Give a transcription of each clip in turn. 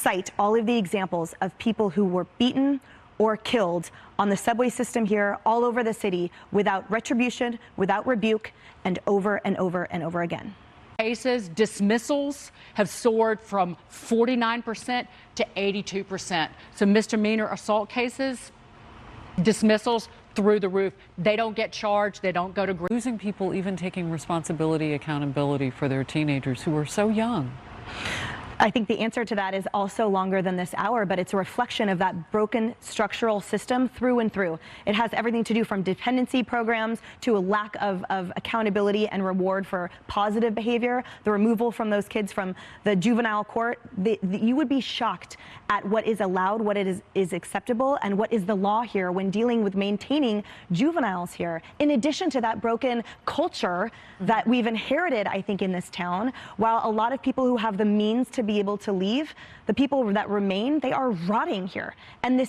cite all of the examples of people who were beaten or killed on the subway system here all over the city without retribution, without rebuke, and over and over and over again. Cases, dismissals have soared from 49% to 82%. So misdemeanor assault cases, dismissals through the roof. They don't get charged. They don't go to losing people even taking responsibility, accountability for their teenagers who are so young. I think the answer to that is also longer than this hour, but it's a reflection of that broken structural system through and through. It has everything to do from dependency programs to a lack of accountability and reward for positive behavior, the removal from those kids from the juvenile court. You would be shocked at what is allowed, what is acceptable, and what is the law here when dealing with maintaining juveniles here. In addition to that broken culture that we've inherited, I think, in this town, while a lot of people who have the means to be able to leave, the people that remain, they are rotting here. And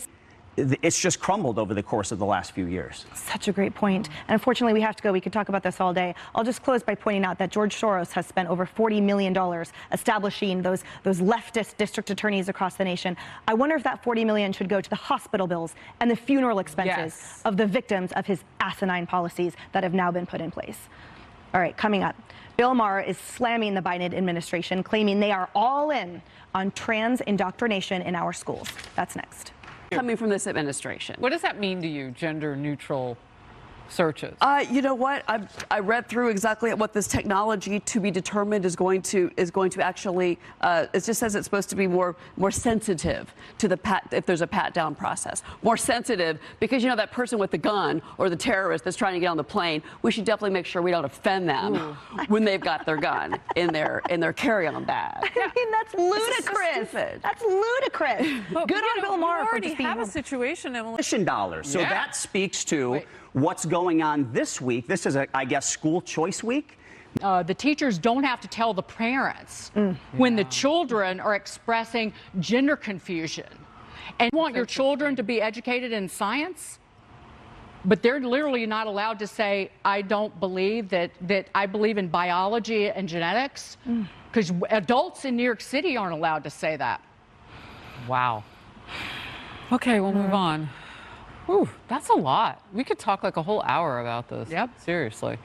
it's just crumbled over the course of the last few years. Such a great point. And unfortunately, we have to go. We could talk about this all day. I'll just close by pointing out that George Soros has spent over $40 million establishing those leftist district attorneys across the nation. I wonder if that $40 million should go to the hospital bills and the funeral expenses of the victims of his asinine policies that have now been put in place. All right, coming up, Bill Maher is slamming the Biden administration, claiming they are all in on trans indoctrination in our schools. That's next. Coming from this administration. What does that mean to you, gender neutral searches? You know what? I read through exactly what this technology to be determined is going to actually. It just says it's supposed to be more sensitive to the if there's a pat down process. More sensitive because you know that person with the gun or the terrorist that's trying to get on the plane. We should definitely make sure we don't offend them when they've got their gun in their carry-on bag. I mean, that's ludicrous. So that's ludicrous. But, Good on Bill Maher for just being have a situation, Emily. $1,000,000. So that speaks to what's going on this week. This is, I guess, school choice week. The teachers don't have to tell the parents when the children are expressing gender confusion. And you want your children to be educated in science, but they're literally not allowed to say, I don't believe that I believe in biology and genetics, because adults in New York City aren't allowed to say that. Wow. Okay, we'll move on. Ooh, that's a lot. We could talk like a whole hour about this. Yep. Seriously.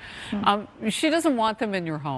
She doesn't want them in your home.